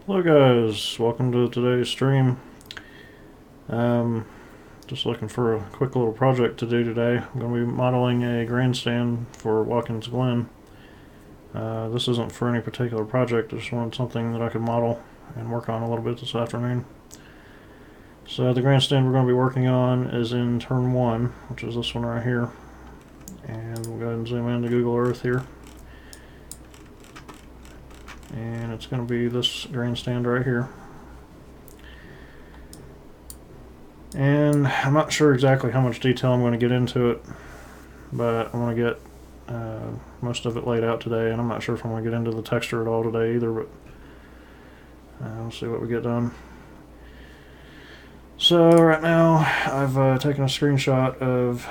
Hello guys, welcome to today's stream. Um, just looking for a quick little project to do today. I'm going to be modeling a grandstand for Watkins Glen. This isn't for any particular project, I just wanted something that I could model and work on a little bit this afternoon. So the grandstand we're going to be working on is in turn 1, which is this one right here. And we'll go ahead and zoom into Google Earth here. And it's going to be this grandstand right here. And I'm not sure exactly how much detail I'm going to get into it, but I want to get most of it laid out today, and I'm not sure if I'm going to get into the texture at all today either, but we'll see what we get done. So right now I've taken a screenshot of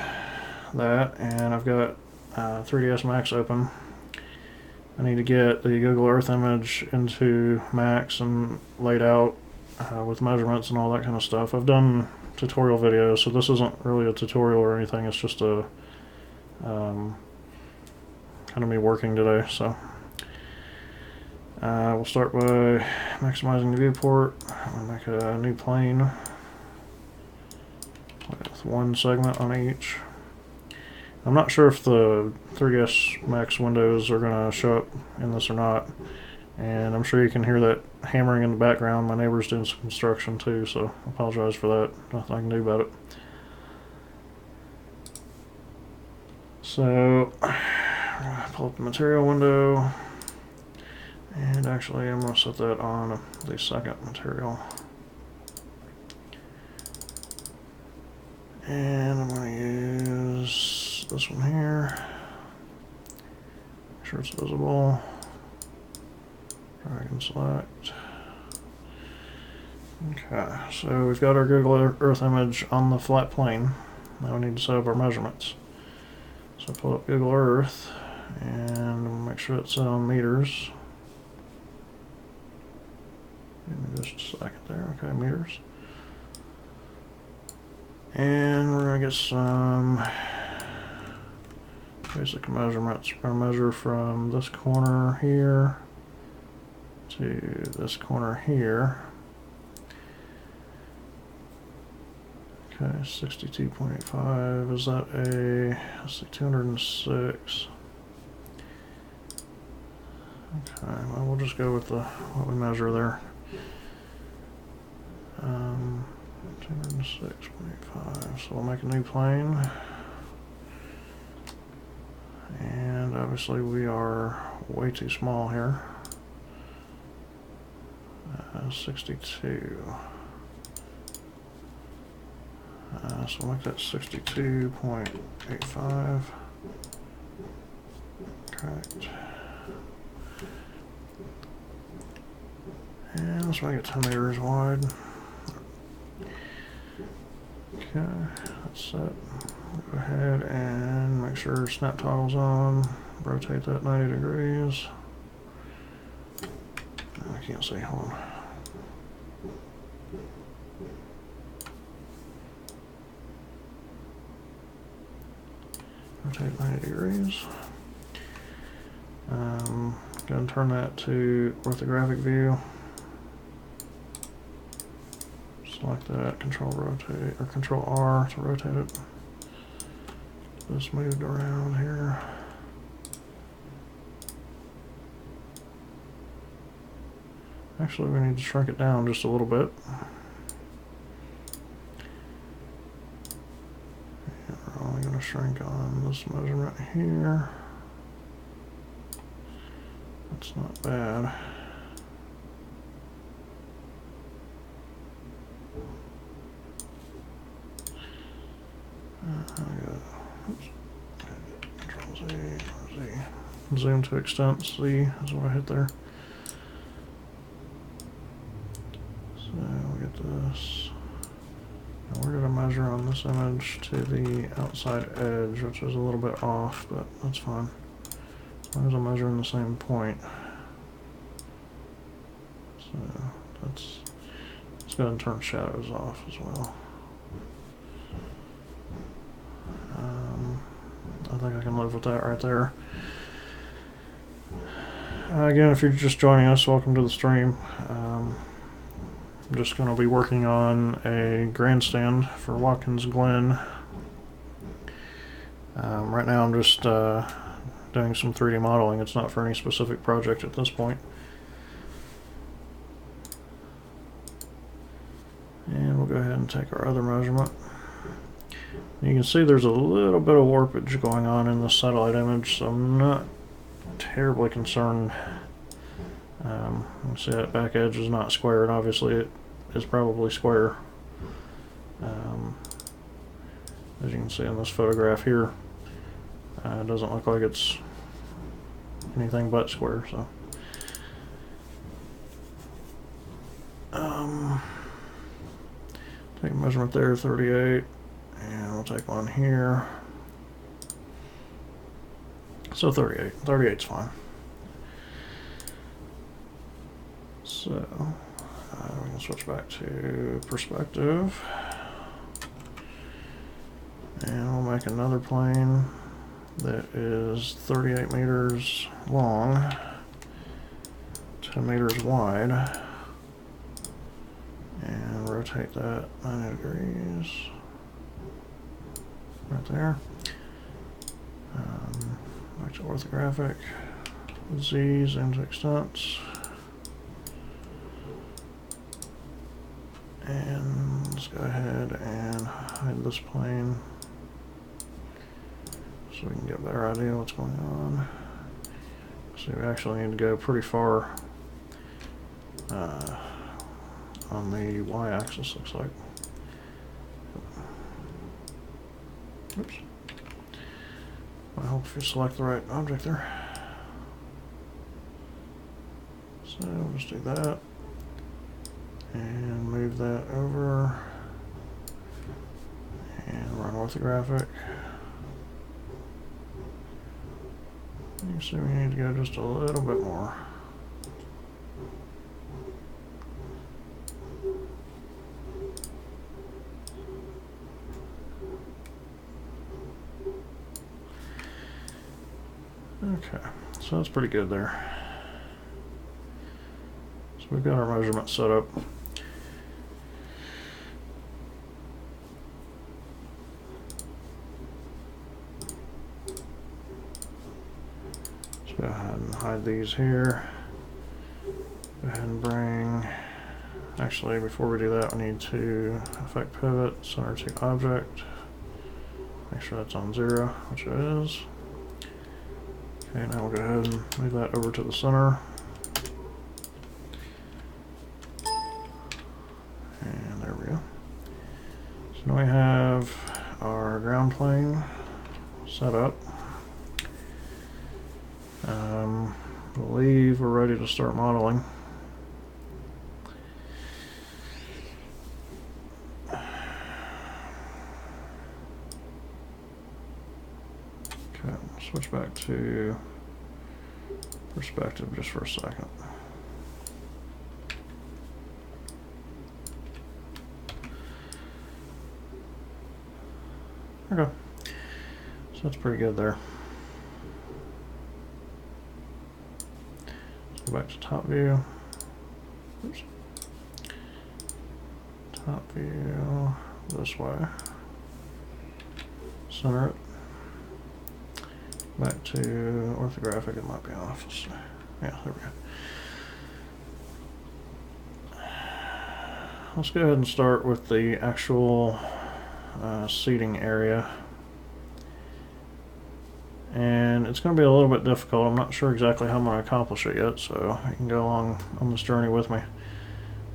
that, and I've got 3ds Max open. I need to get the Google Earth image into Max and laid out with measurements and all that kind of stuff. I've done tutorial videos, so this isn't really a tutorial or anything. It's just a kind of me working today. So we'll start by maximizing the viewport. I'm going to make a new plane with one segment on each. I'm not sure if the 3ds Max windows are going to show up in this or not, and I'm sure you can hear that hammering in the background. My neighbor's doing some construction too, so I apologize for that. Nothing I can do about it. So I'm going to pull up the material window, and actually I'm going to set that on the second material. And I'm going to use this one here. Make sure it's visible. Drag and select. Okay, so we've got our Google Earth image on the flat plane. Now we need to set up our measurements. So pull up Google Earth and make sure it's set on meters. Give me just a second there. Okay, meters. And we're going to get some basic measurements. We're going to measure from this corner here to this corner here. Okay, 62.85. Is that a, let's see, 206. Okay, well, we'll just go with what we measure there. 206.5. So we'll make a new plane. And obviously we are way too small here. 62. So we'll make that 62.85. Correct. And let's make it 10 meters wide. Okay, that's set. Go ahead and make sure snap toggle's on. Rotate that 90 degrees. I can't see, hold on. Rotate 90 degrees. Go ahead and turn that to orthographic view. Select that, Control Rotate, or Control R to rotate it. Just moved around here. Actually, we need to shrink it down just a little bit. And we're only going to shrink on this measurement here. That's not bad. Control Z, zoom to extent, Z is what I hit there. So we get this. Now we're going to measure on this image to the outside edge, which is a little bit off, but that's fine. As long as I'm measuring the same point. So let's go ahead and turn shadows off as well. I think I can live with that right there. Again, if you're just joining us, welcome to the stream. I'm just going to be working on a grandstand for Watkins Glen. Right now I'm just doing some 3D modeling. It's not for any specific project at this point. And we'll go ahead and take our other measurement. You can see there's a little bit of warpage going on in the satellite image, so I'm not terribly concerned. You see that back edge is not square, and obviously it is probably square. As you can see in this photograph here, it doesn't look like it's anything but square. So take a measurement there, 38, and we'll take one here. So 38. 38's fine. So we can switch back to perspective, and we'll make another plane that is 38 meters long, 10 meters wide, and rotate that 90 degrees right there. Back to orthographic, Z's into extents, and let's go ahead and hide this plane so we can get a better idea of what's going on. So we actually need to go pretty far on the y-axis, looks like. Oops. I hope if you select the right object there. So we'll just do that and move that over and run orthographic. You see we need to go just a little bit more. Okay, so that's pretty good there. So we've got our measurement set up. Let's go ahead and hide these here. Go ahead and bring, actually before we do that we need to affect pivot, center to object. Make sure that's on 0, which it is. Okay, now we'll go ahead and move that over to the center. And there we go. So now we have our ground plane set up. I believe we're ready to start modeling. Okay, switch back to perspective just for a second. Okay, so that's pretty good there. Let's go back to top view. Oops. Top view this way. Center it. Back to orthographic, it might be off. Yeah, there we go. Let's go ahead and start with the actual seating area. And it's going to be a little bit difficult. I'm not sure exactly how I'm going to accomplish it yet, so you can go along on this journey with me.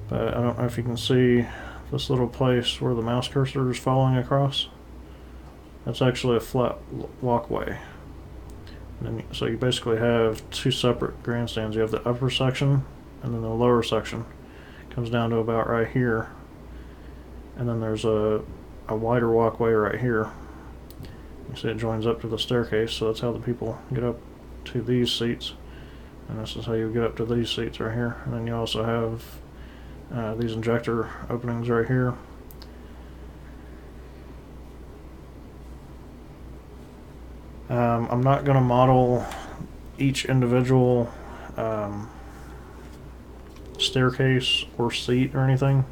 But I don't know if you can see this little place where the mouse cursor is following across. That's actually a flat walkway. And so you basically have two separate grandstands. You have the upper section, and then the lower section comes down to about right here. And then there's a wider walkway right here. You see it joins up to the staircase, so that's how the people get up to these seats. And this is how you get up to these seats right here. And then you also have these injector openings right here. I'm not going to model each individual staircase or seat or anything.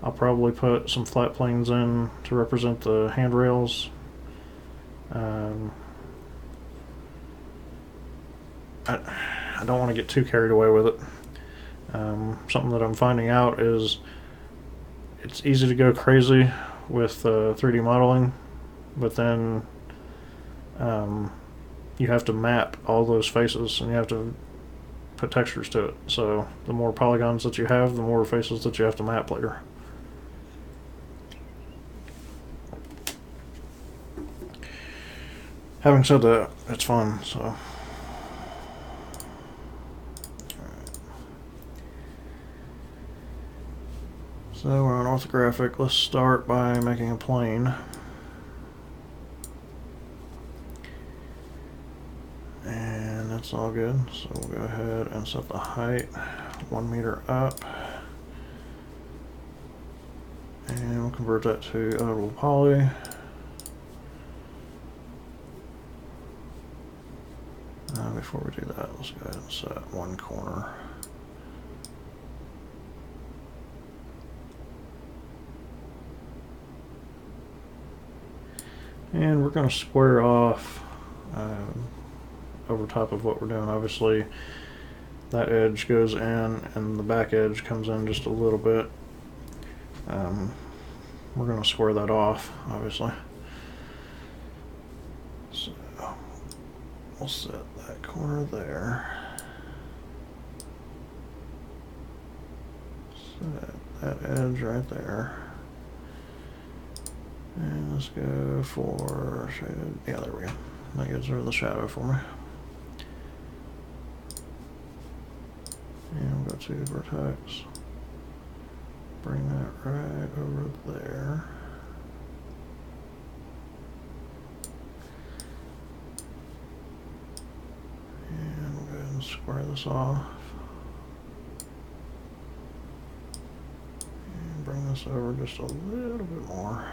I'll probably put some flat planes in to represent the handrails. I don't want to get too carried away with it. Something that I'm finding out is it's easy to go crazy with 3D modeling, but then you have to map all those faces and you have to put textures to it. So the more polygons that you have, the more faces that you have to map later. Having said that, it's fun, so. So we're on orthographic. Let's start by making a plane. And that's all good. So we'll go ahead and set the height 1 meter up. And we'll convert that to editable poly. Before we do that, let's go ahead and set one corner. And we're going to square off over top of what we're doing. Obviously, that edge goes in and the back edge comes in just a little bit. We're going to square that off, obviously. So we'll set that corner there. Set that edge right there. And let's go for shaded. Yeah, there we go. That gives her the shadow for me. And we'll go to vertex. Bring that right over there. And we'll go ahead and square this off. And bring this over just a little bit more.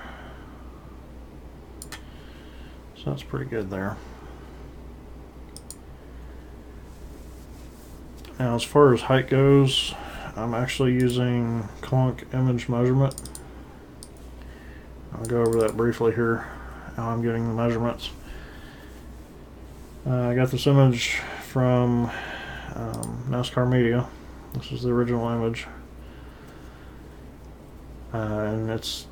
So that's pretty good there. Now as far as height goes, I'm actually using Clunk image measurement. I'll go over that briefly here, how I'm getting the measurements. I got this image from NASCAR Media. This is the original image. And it's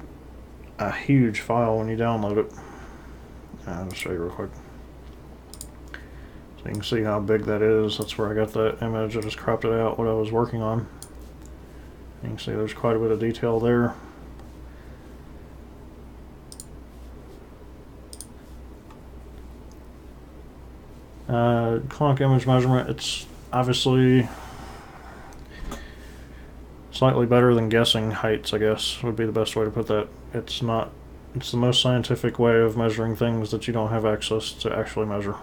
a huge file when you download it. I'll just show you real quick. So you can see how big that is. That's where I got that image. I just cropped it out what I was working on. You can see there's quite a bit of detail there. Clunk image measurement, it's obviously slightly better than guessing heights, I guess, would be the best way to put that. It's the most scientific way of measuring things that you don't have access to actually measure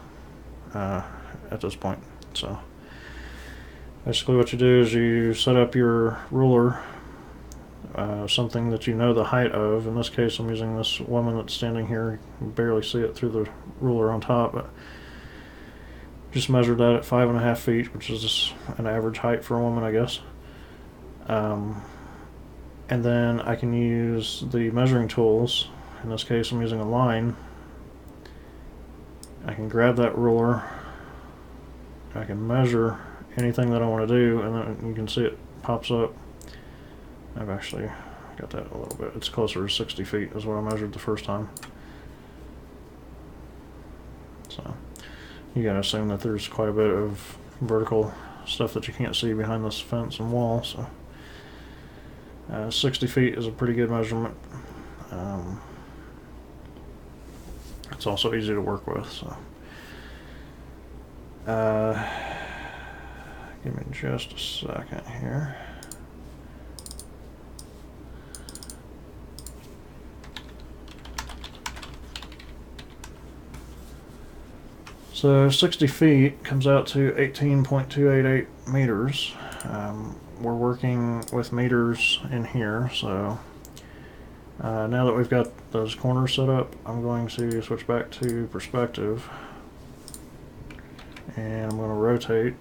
at this point. So basically what you do is you set up your ruler, something that you know the height of. In this case, I'm using this woman that's standing here. You can barely see it through the ruler on top, but just measured that at 5.5 feet, which is just an average height for a woman, I guess. And then I can use the measuring tools. In this case, I'm using a line. I can grab that ruler. I can measure anything that I want to do, and then you can see it pops up. I've actually got that a little bit. It's closer to 60 feet is what I measured the first time. So you gotta assume that there's quite a bit of vertical stuff that you can't see behind this fence and wall. So 60 feet is a pretty good measurement. It's also easy to work with. So give me just a second here. So 60 feet comes out to 18.288 meters. We're working with meters in here, so now that we've got those corners set up, I'm going to switch back to perspective, and I'm going to rotate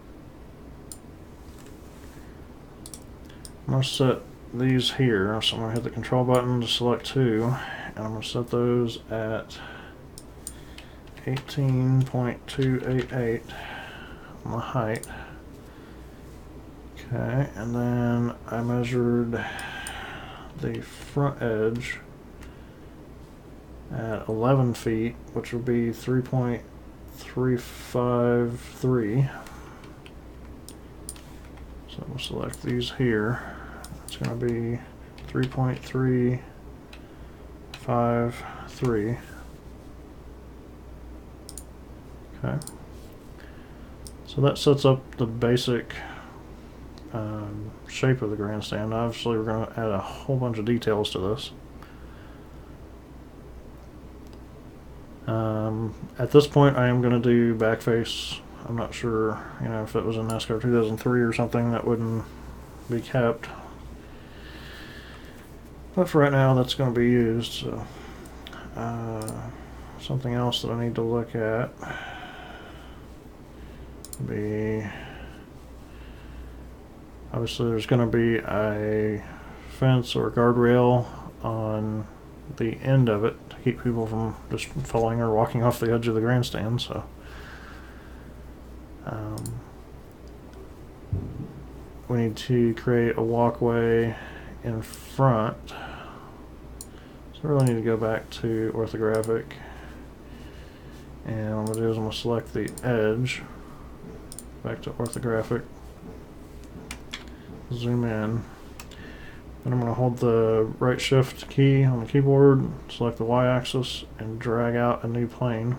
I'm going to set these here, so I'm going to hit the control button to select two, and I'm going to set those at 18.288 on the height. Okay, and then I measured the front edge at 11 feet, which would be 3.353. So we'll select these here. It's going to be 3.353. Okay. So that sets up the basic shape of the grandstand. Obviously, we're going to add a whole bunch of details to this. At this point, I am going to do back face. I'm not sure, if it was in NASCAR 2003 or something, that wouldn't be kept. But for right now, that's going to be used. So, something else that I need to look at would be, obviously there's going to be a fence or guardrail on the end of it to keep people from just falling or walking off the edge of the grandstand. So we need to create a walkway in front. So I really need to go back to orthographic, and what I'm going to do is I'm going to select the edge, back to orthographic, zoom in, and I'm going to hold the right shift key on the keyboard, select the y-axis, and drag out a new plane,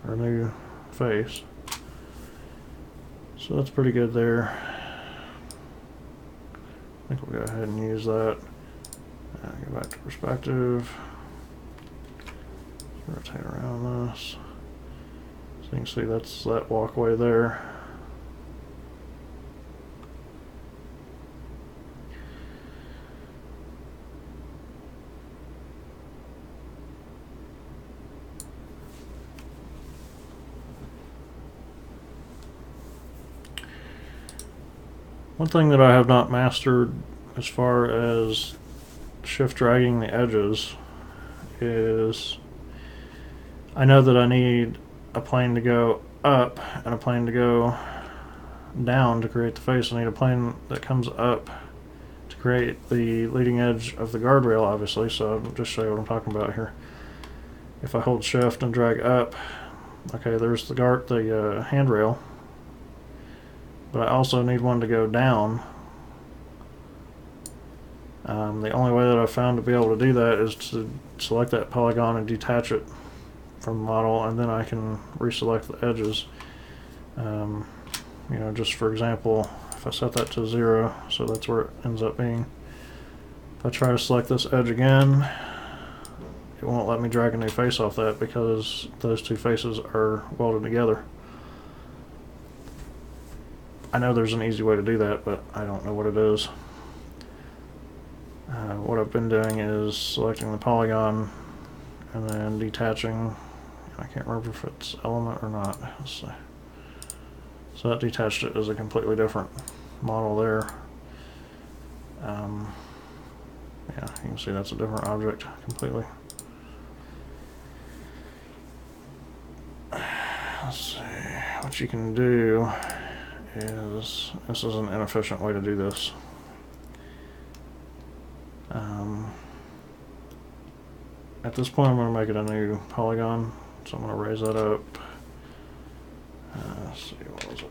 or a new face. So that's pretty good there. I think we'll go ahead and use that. Go back to perspective, rotate around this. So you can see that's that walkway there. One thing that I have not mastered as far as shift dragging the edges is, I know that I need a plane to go up and a plane to go down to create the face. I need a plane that comes up to create the leading edge of the guardrail, obviously. So I'll just show you what I'm talking about here. If I hold shift and drag up, okay, there's the handrail. But I also need one to go down. The only way that I've found to be able to do that is to select that polygon and detach it from the model, and then I can reselect the edges. Just for example, if I set that to 0, so that's where it ends up being. If I try to select this edge again, it won't let me drag a new face off that because those two faces are welded together. I know there's an easy way to do that, but I don't know what it is. What I've been doing is selecting the polygon and then detaching. I can't remember if it's element or not. Let's see. So that detached it as a completely different model there. Yeah, you can see that's a different object completely. Let's see. What you can do is, this is an inefficient way to do this. At this point, I'm going to make it a new polygon, so I'm going to raise that up. Let's see, what was it?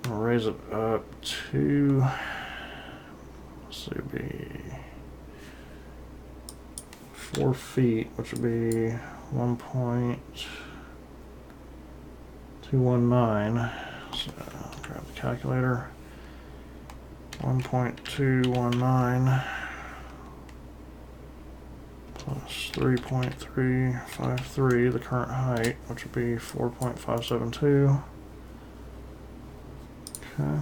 I'm going to raise it up to, let's see, it'd be 4 feet, which would be 1.219. So I'll grab the calculator. 1.219 plus 3.353, the current height, which would be 4.572. Okay.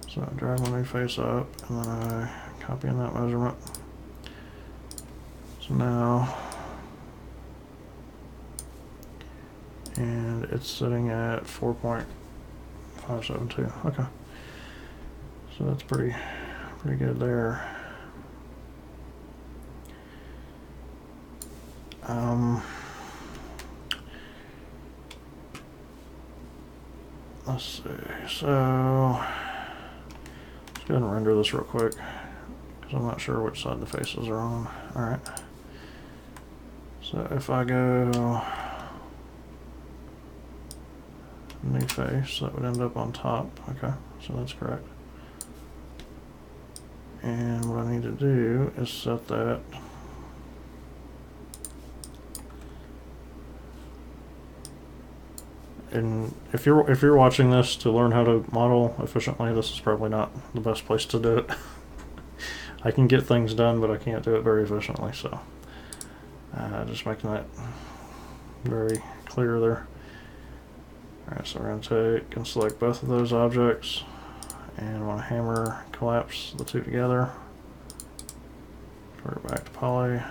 So I drag my new face up, and then I copy in that measurement. So now, and it's sitting at 4.572 572. Okay. So that's pretty good there. Let's see. So let's go ahead and render this real quick because I'm not sure which side the faces are on. All right. So if I go new face, that would end up on top. Okay, so that's correct. And what I need to do is set that and if you're watching this to learn how to model efficiently, this is probably not the best place to do it. I can get things done, but I can't do it very efficiently, so just making that very clear there. Alright, so we're going to take and select both of those objects, and I want to hammer collapse the two together. Convert it back to poly.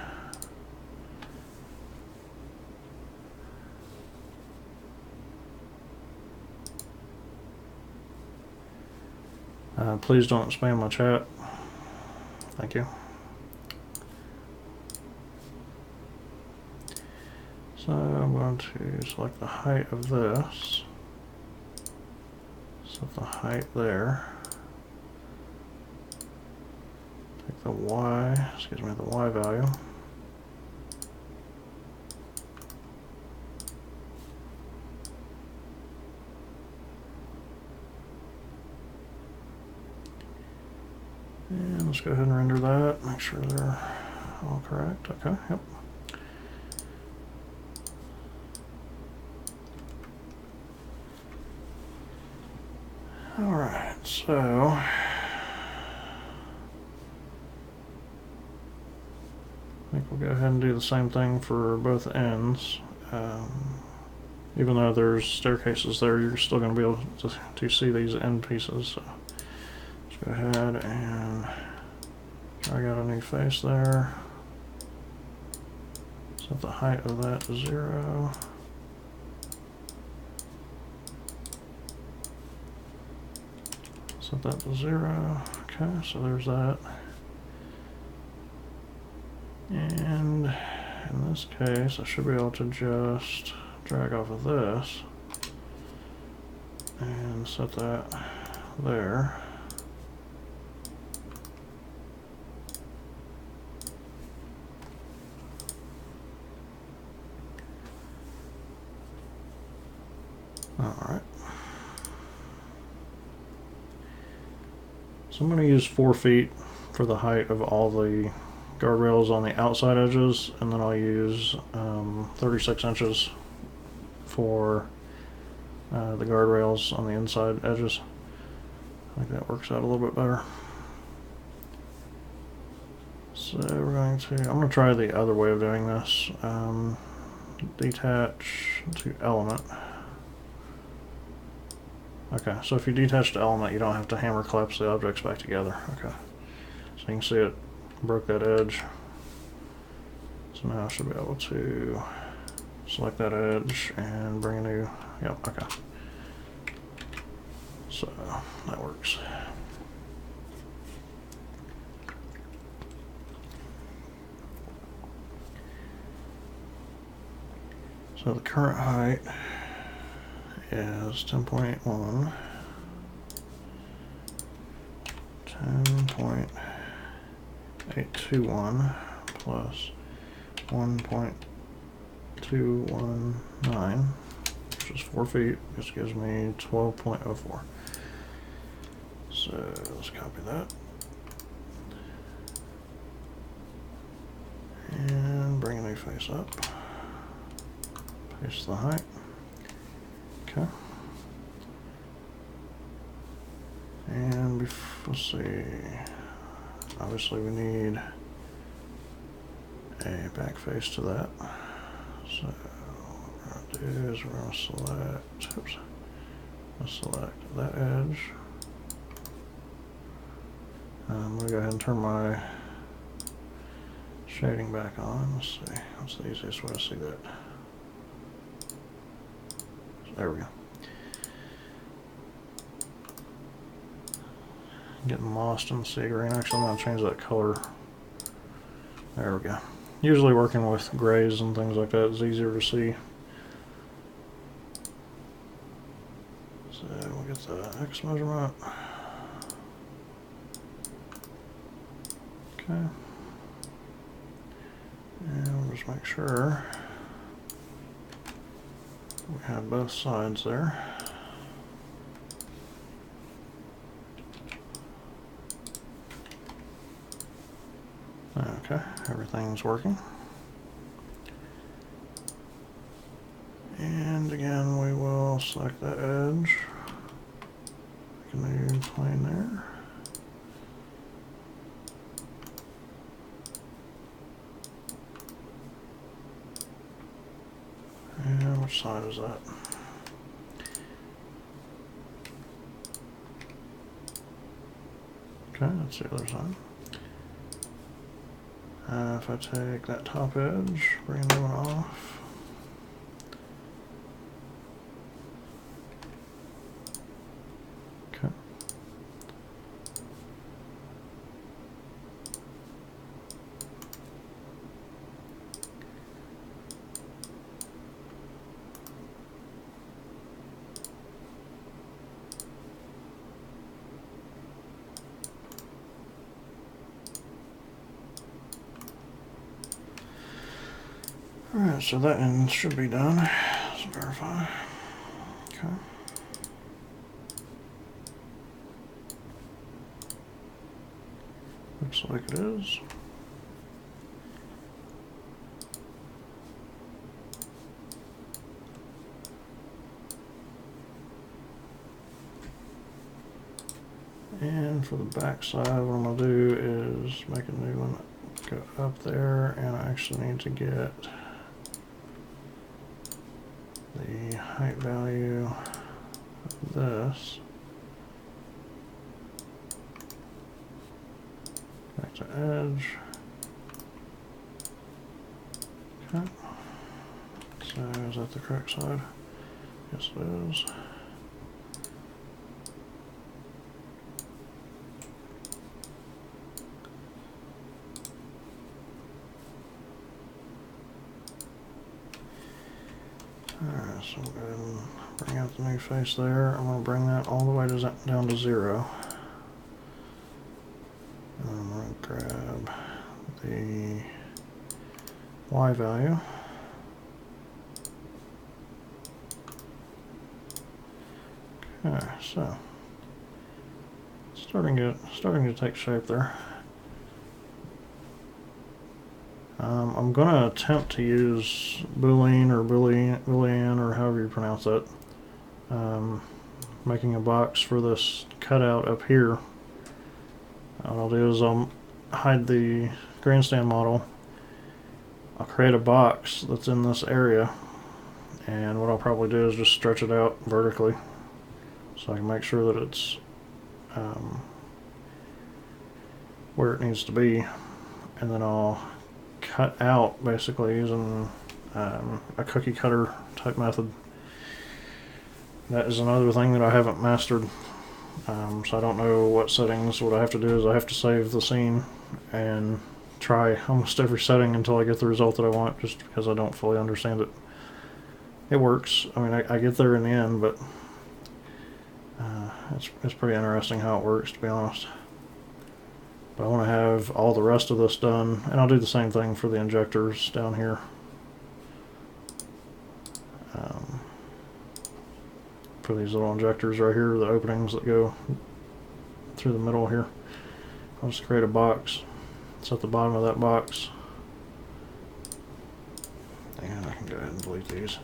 Please don't spam my chat. Thank you. So I'm going to select the height of this. Set the height there. Take the Y, excuse me, the Y value. And let's go ahead and render that, make sure they're all correct. Okay, yep. Alright, so I think we'll go ahead and do the same thing for both ends. Even though there's staircases there, you're still going to be able to see these end pieces. So let's go ahead and I got a new face there. Set the height of that to 0. Set that to 0. Okay, so there's that. And in this case, I should be able to just drag off of this and set that there. Alright. So I'm going to use 4 feet for the height of all the guardrails on the outside edges, and then I'll use 36 inches for the guardrails on the inside edges. I think that works out a little bit better. So we're going to, I'm going to try the other way of doing this. Detach to element. Okay, so if you detach the element, you don't have to hammer collapse the objects back together. Okay, so you can see it broke that edge. So now I should be able to select that edge and bring a new, yep, okay. So that works. So the current height is 10.1, 10.821 plus 1.219, which is 4 feet, which gives me 12.04. So let's copy that and bring a new face up, paste the height. Okay. And let's see, obviously we need a back face to that. So what we're going to do is we're going to select, oops, let's select that edge. I'm going to go ahead and turn my shading back on. Let's see, what's the easiest way to see that? There we go. Getting lost in the sea green. Actually, I'm going to change that color. There we go. Usually working with grays and things like that is easier to see. So we'll get the X measurement. Okay. And we'll just make sure we have both sides there. Okay, everything's working. And again, we will select that edge. Make a new plane there. And which side is that? Okay, that's the other side. If I take that top edge, bring the one off. Okay. Alright, so that end should be done. Let's verify. Okay. Looks like it is. And for the back side, what I'm going to do is make a new one go up there, and I actually need to get the height value of this back to edge. Okay. So is that the correct side? Yes, it is. Alright, so we'll go ahead and bring out the new face there. I'm going to bring that all the way down to 0. And I'm going to grab the Y value. Okay, so starting to take shape there. I'm going to attempt to use Boolean or however you pronounce that. Making a box for this cutout up here. What I'll do is I'll hide the grandstand model. I'll create a box that's in this area, and what I'll probably do is just stretch it out vertically so I can make sure that it's where it needs to be, and then I'll cut out basically using a cookie cutter type method. That is another thing that I haven't mastered, so I don't know what settings. What I have to do is I have to save the scene and try almost every setting until I get the result that I want, just because I don't fully understand it. It works. I mean, I get there in the end, but it's pretty interesting how it works, to be honest. But I want to have all the rest of this done, and I'll do the same thing for the injectors down here. For these little injectors right here, the openings that go through the middle here, I'll just create a box. It's at the bottom of that box. And I can go ahead and delete these.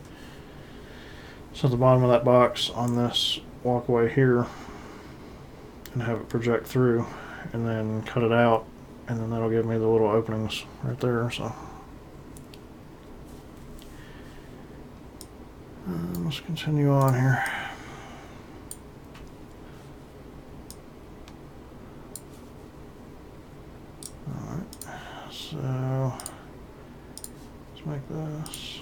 So at the bottom of that box on this walkway here, and have it project through, and then cut it out, and then that'll give me the little openings right there. So let's continue on here. Alright, so let's make this.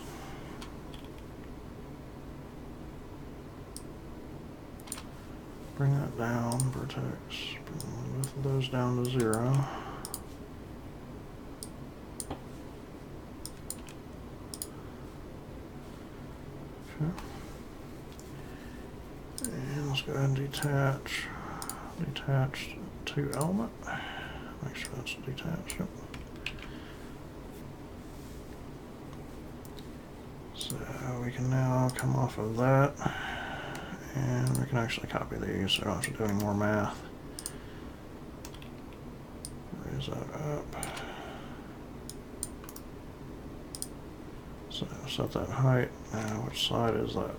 Bring that down, vertex, bring both of those down to 0. Okay. And let's go ahead and detach to element. Make sure that's detached. Yep. So we can now come off of that, and we can actually copy these so I don't have to do any more math. Raise that up. So set that height. Now which side is that?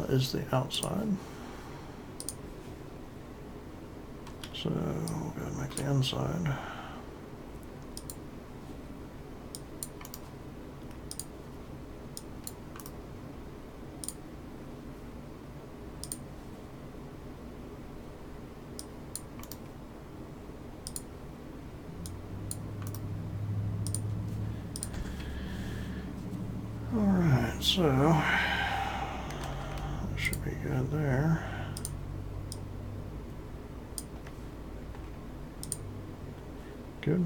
Is the outside. So we'll go ahead and make the inside. Alright, so that should be good there. Good.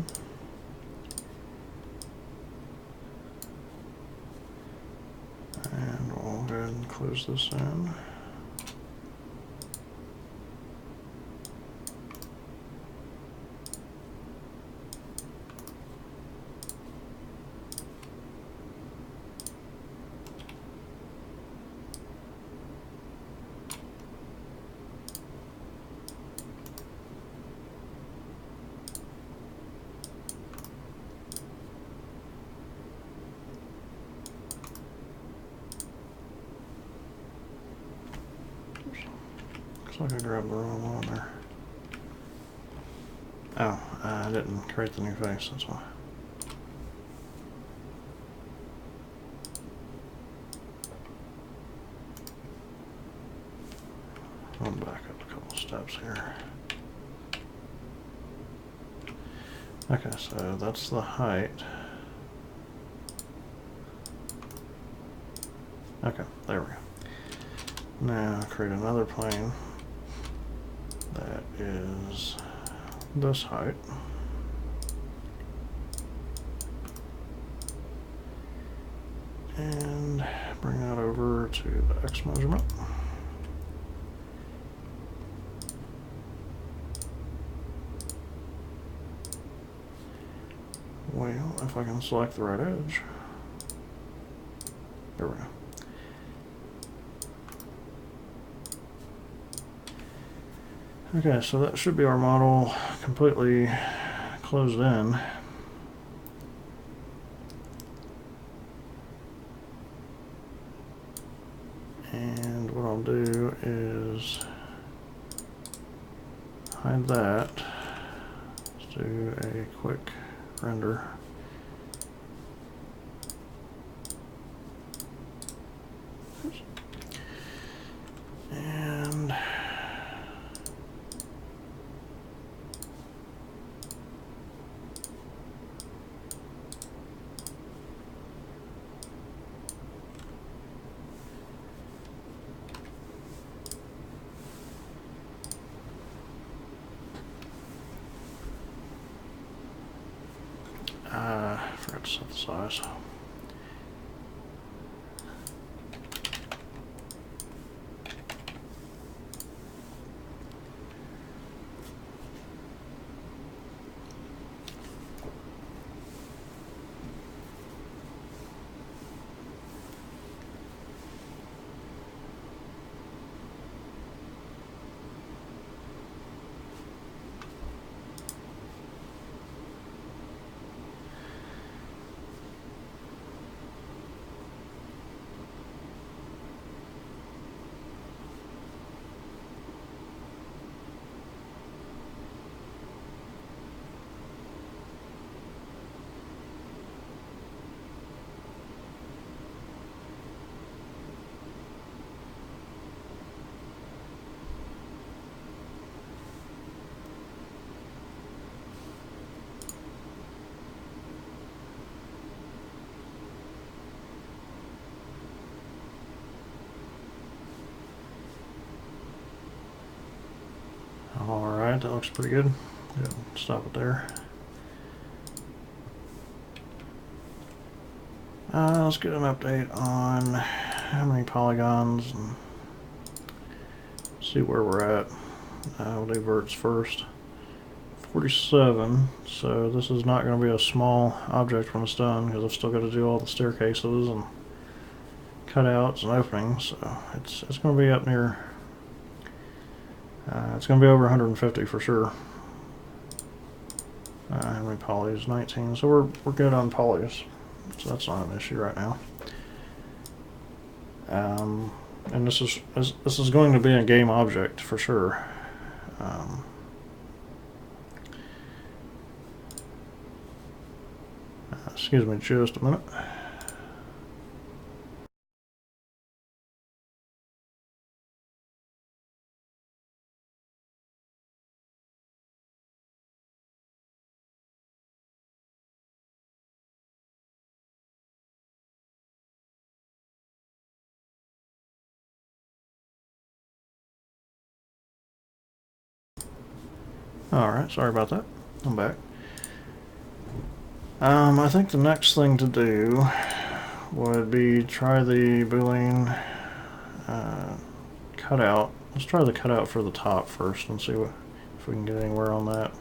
And we'll go ahead and close this in. Looks like I grabbed the wrong one there. Oh, I didn't create the new face, that's why. I'll back up a couple steps here. Okay, so that's the height. Okay, there we go. Now create another plane that is this height. And bring that over to the X measurement. Well, if I can select the right edge. There we go. Okay, so that should be our model completely closed in. And what I'll do is hide that. Let's do a quick render. And I forgot to set the size. looks pretty good. Good. Stop it there. Let's get an update on how many polygons and see where we're at. We'll do verts first. 47, so this is not going to be a small object when it's done, because I've still got to do all the staircases and cutouts and openings, so it's going to be up near, it's going to be over 150 for sure. How many polys? 19, so we're good on polys, so that's not an issue right now. And this is going to be a game object for sure. Excuse me just a minute. Alright, sorry about that. I'm back. I think the next thing to do would be try the Boolean cutout. Let's try the cutout for the top first and see if we can get anywhere on that.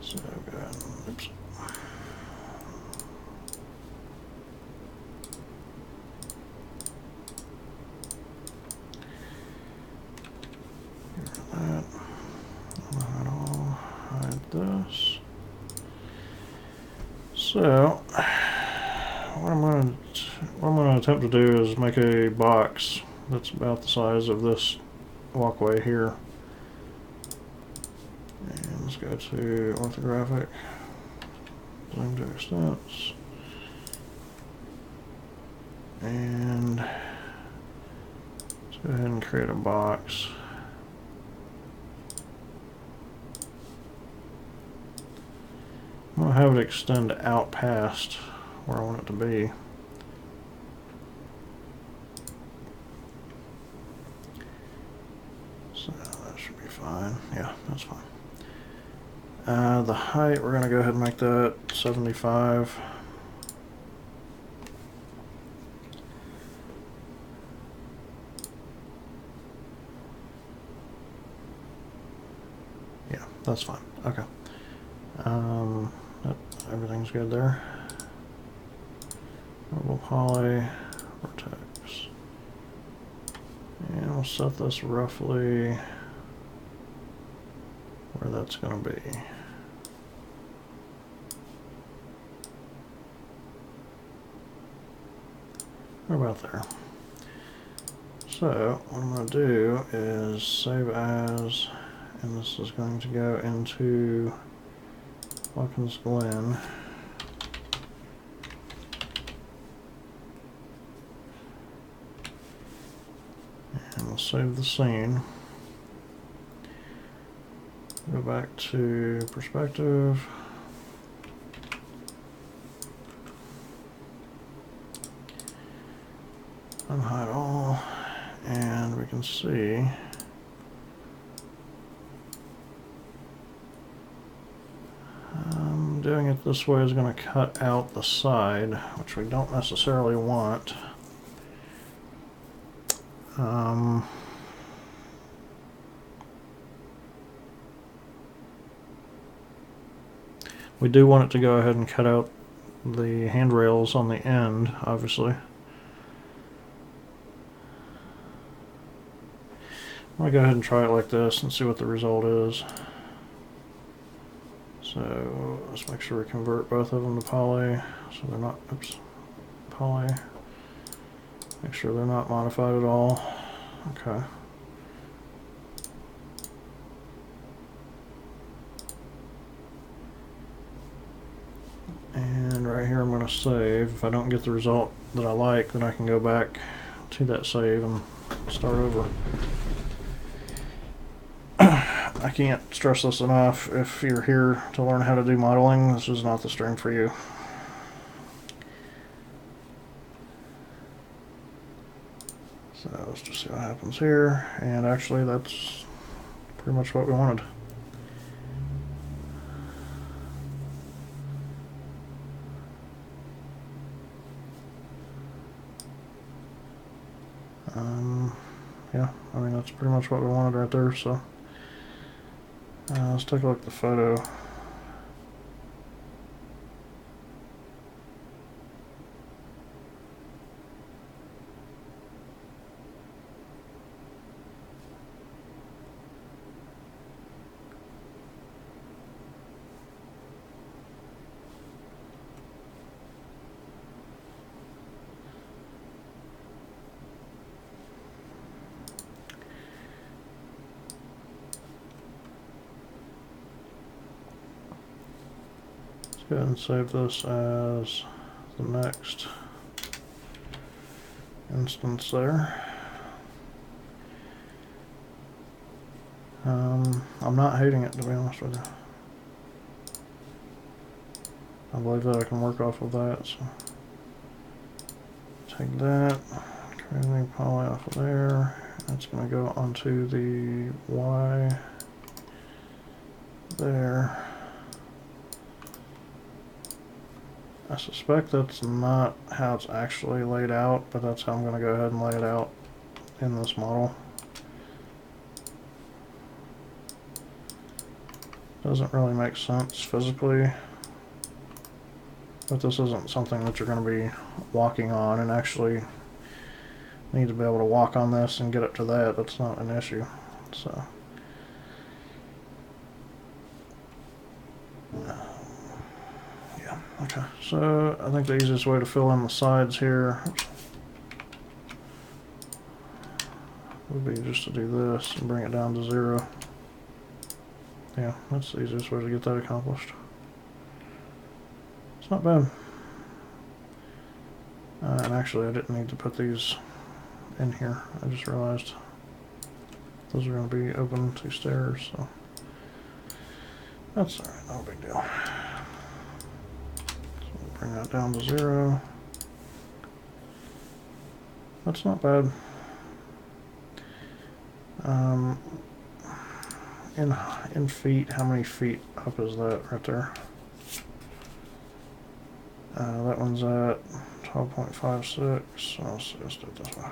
So go ahead and, oops. That. Hide all. Hide this. So what I'm going to attempt to do is make a box that's about the size of this walkway here. And let's go to orthographic, zoom to extents, and let's go ahead and create a box. I'm going to have it extend out past where I want it to be. So that should be fine. Yeah, that's fine. The height, we're going to go ahead and make that 75. Yeah, that's fine. Okay. Everything's good there. Mobile poly, vertex. And we'll set this roughly where that's going to be. What about there? So what I'm going to do is save as, and this is going to go into Watkins Glen. And we'll save the scene. Go back to perspective. Unhide all, and we can see doing it this way is going to cut out the side, which we don't necessarily want. We do want it to go ahead and cut out the handrails on the end, obviously. I'm going to go ahead and try it like this and see what the result is. So let's make sure we convert both of them to poly, so they're not, oops, poly. Make sure they're not modified at all. Okay. And right here I'm going to save. If I don't get the result that I like, then I can go back to that save and start over. I can't stress this enough. If you're here to learn how to do modeling, this is not the stream for you. So let's just see what happens here. And actually that's pretty much what we wanted. Yeah, I mean, that's pretty much what we wanted right there, so let's take a look at the photo. Go ahead and save this as the next instance there. I'm not hating it, to be honest with you. I believe that I can work off of that, so take that, create a new poly off of there. That's going to go onto the Y there. I suspect that's not how it's actually laid out, but that's how I'm going to go ahead and lay it out in this model. Doesn't really make sense physically, but this isn't something that you're going to be walking on and actually need to be able to walk on this and get it to that. That's not an issue. So yeah, okay. So I think the easiest way to fill in the sides here would be just to do this and bring it down to 0. Yeah, that's the easiest way to get that accomplished. It's not bad. And actually I didn't need to put these in here. I just realized those are going to be open to stairs, so that's alright, no big deal. So we'll bring that down to 0. That's not bad. In feet, how many feet up is that right there? That one's at 12.56, so let's just do it this way.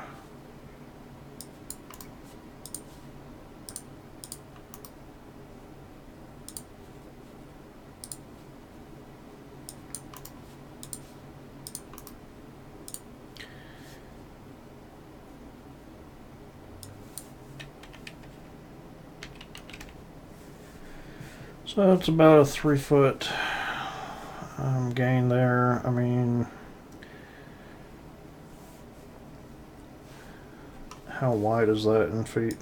So it's about a 3-foot gain there. I mean, how wide is that in feet?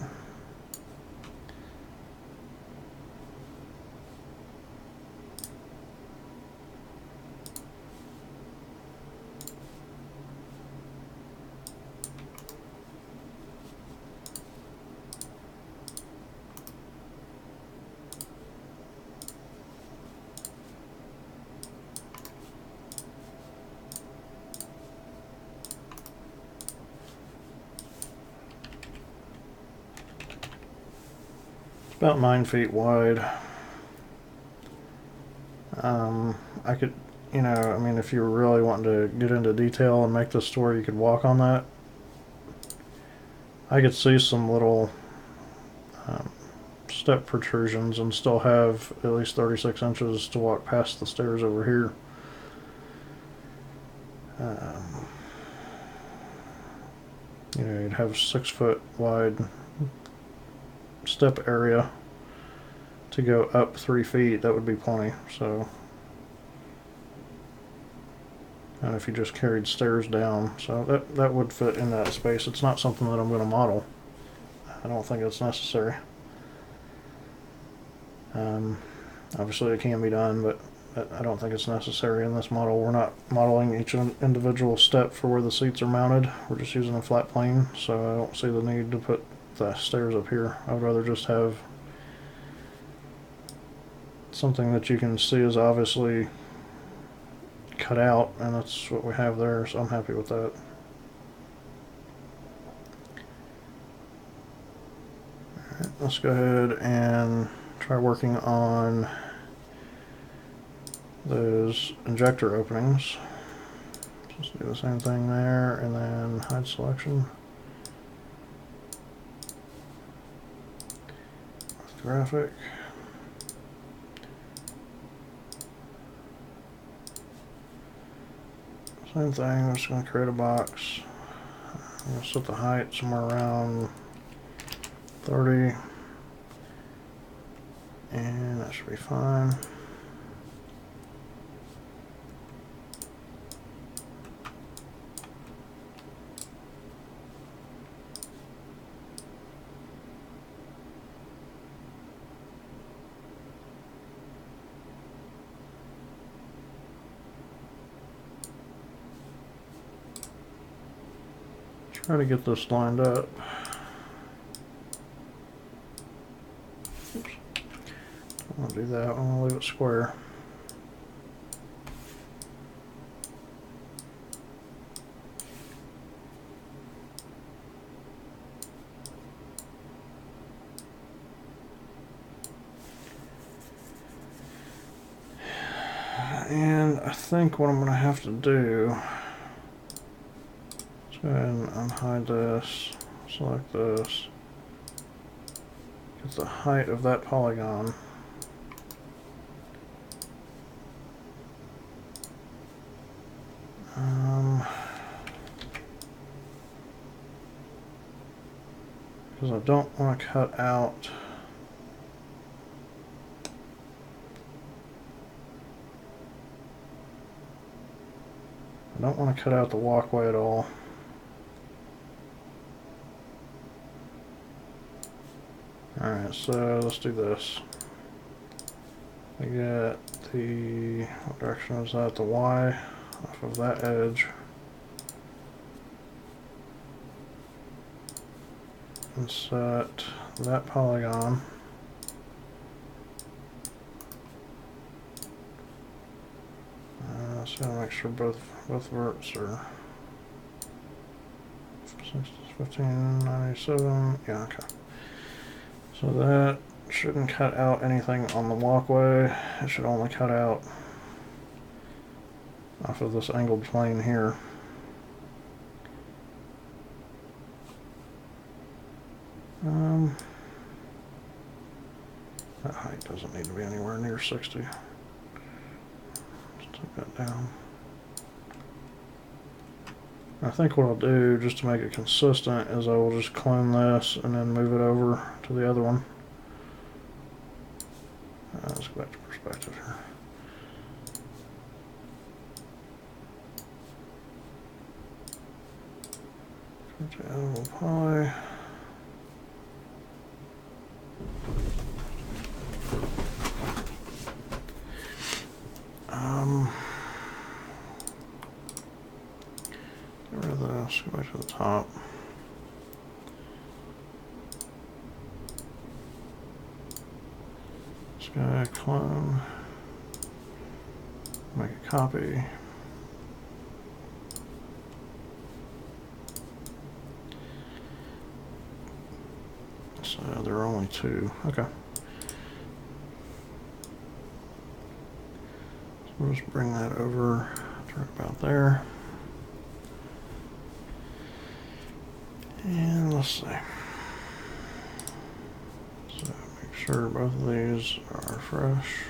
About 9 feet wide. I could, you know, I mean, if you were really wanting to get into detail and make this to where you could walk on that, I could see some little step protrusions and still have at least 36 inches to walk past the stairs over here. You know, you'd have a 6-foot wide step area to go up 3 feet. That would be plenty. So, and if you just carried stairs down, so that would fit in that space. It's not something that I'm going to model. I don't think it's necessary. Obviously it can be done, but I don't think it's necessary in this model. We're not modeling each individual step for where the seats are mounted. We're just using a flat plane, so I don't see the need to put the stairs up here. I would rather just have something that you can see is obviously cut out, and that's what we have there, so I'm happy with that. Alright, let's go ahead and try working on those injector openings. Just do the same thing there, and then hide selection. Graphic. Same thing, I'm just going to create a box. I'm going to set the height somewhere around 30, and that should be fine. Try to get this lined up. Oops. Don't want to do that. I want to leave it square. And I think what I'm going to have to do, let's go ahead and unhide this, select this, get the height of that polygon. Because I don't want to cut out the walkway at all. Alright, so let's do this. I get the, what direction is that? The Y off of that edge. And set that polygon. So gotta make sure both verts are 1597. Yeah, okay. So that shouldn't cut out anything on the walkway. It should only cut out off of this angled plane here. That height doesn't need to be anywhere near 60. Let's take that down. I think what I'll do, just to make it consistent, is I will just clone this and then move it over to the other one. Let's go back to perspective here. Go to editable poly. Get rid of this, go back to the top. This guy, clone, make a copy. So there are only two, okay. So we'll just bring that over to right about there. And let's see. So make sure both of these are fresh.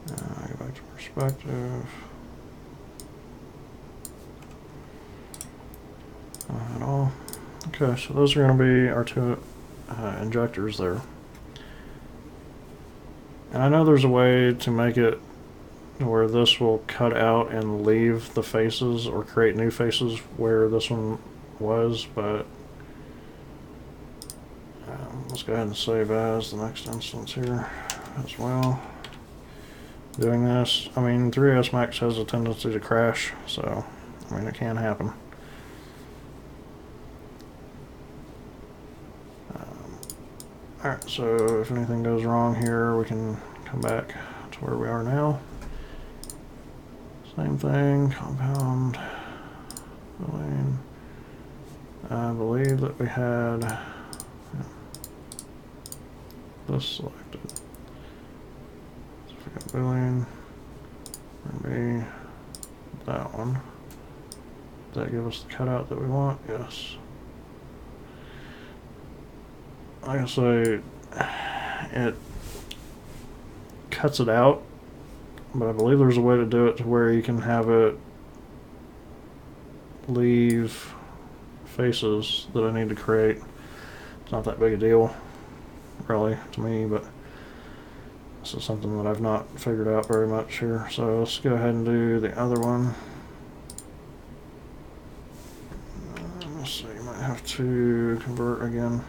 Go back to perspective. Not at all. Okay, so those are going to be our two injectors there. And I know there's a way to make it where this will cut out and leave the faces or create new faces where this one was, but let's go ahead and save as the next instance here as well. Doing this, I mean, 3ds Max has a tendency to crash, so I mean, it can happen. Alright, so if anything goes wrong here, we can come back to where we are now. Same thing, compound, filling, I believe that we had this selected. Certificate billing, maybe that one. Does that give us the cutout that we want? Yes. Like I say, it cuts it out, but I believe there's a way to do it to where you can have it leave faces that I need to create. It's not that big a deal, really, to me, but this is something that I've not figured out very much here. So let's go ahead and do the other one. Let's see, might have to convert again.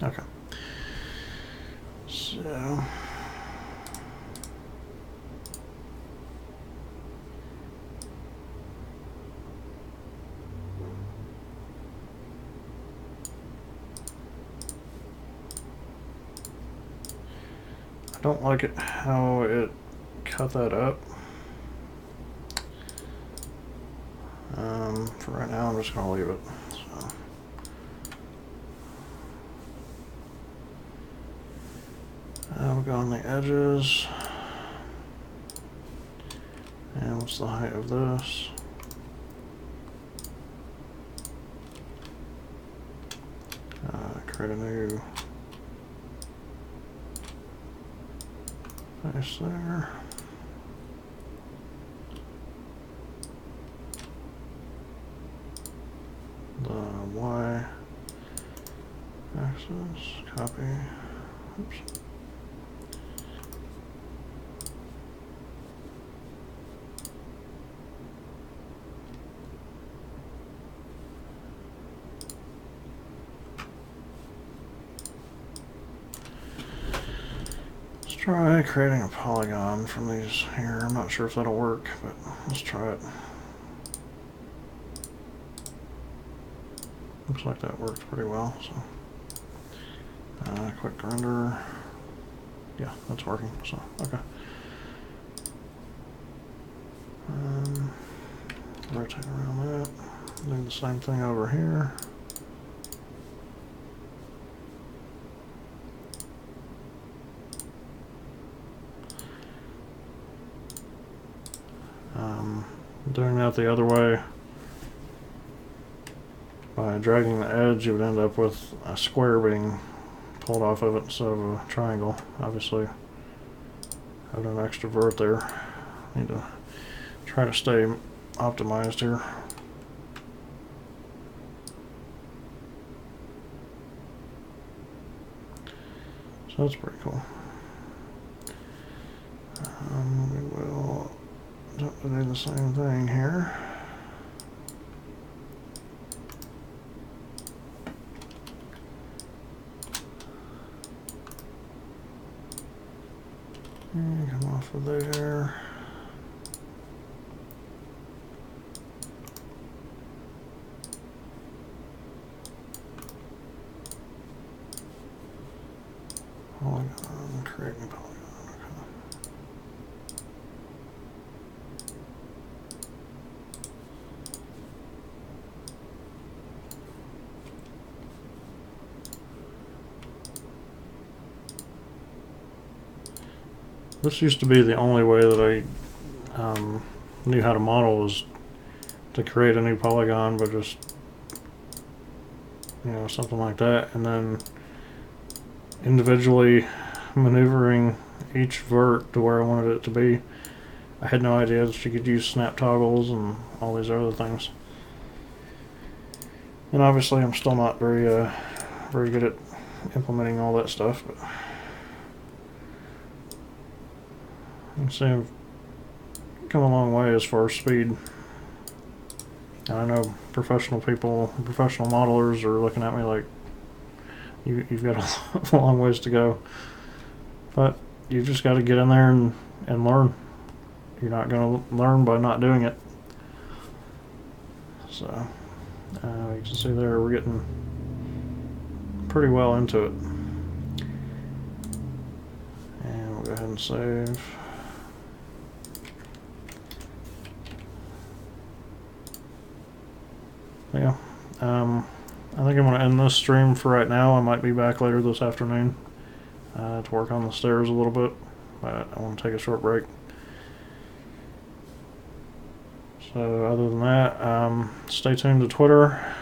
Okay. So I don't like it how it cut that up. For right now, I'm just going to leave it. So. We'll go on the edges. And what's the height of this? Create a new face there. The Y axis, copy. Oops. Let's try creating a polygon from these here. I'm not sure if that'll work, but let's try it. Looks like that worked pretty well. So, quick render. Yeah, that's working. So, okay. Rotate around that. Do the same thing over here. Doing that the other way, by dragging the edge, you would end up with a square being pulled off of it instead of a triangle. Obviously, having an extra vert there. Need to try to stay optimized here. So that's pretty cool. We will do the same thing here. And come off of there. Polygon, creating a polygon. This used to be the only way that I knew how to model, was to create a new polygon, but just, you know, something like that, and then individually maneuvering each vert to where I wanted it to be. I had no idea that you could use snap toggles and all these other things. And obviously I'm still not very good at implementing all that stuff, but you can see I've come a long way as far as speed. And I know professional people, professional modelers are looking at me like, you've got a long ways to go. But you've just got to get in there and learn. You're not going to learn by not doing it. So, you can see there we're getting pretty well into it. go ahead and save. Yeah. I think I'm going to end this stream for right now. I might be back later this afternoon to work on the stairs a little bit, but I want to take a short break. So other than that, stay tuned to Twitter.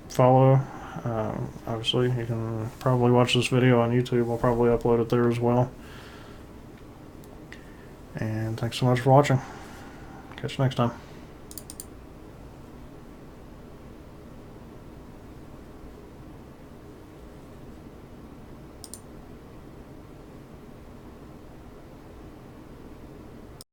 Follow. Obviously, you can probably watch this video on YouTube. I'll probably upload it there as well. And thanks so much for watching. Catch you next time.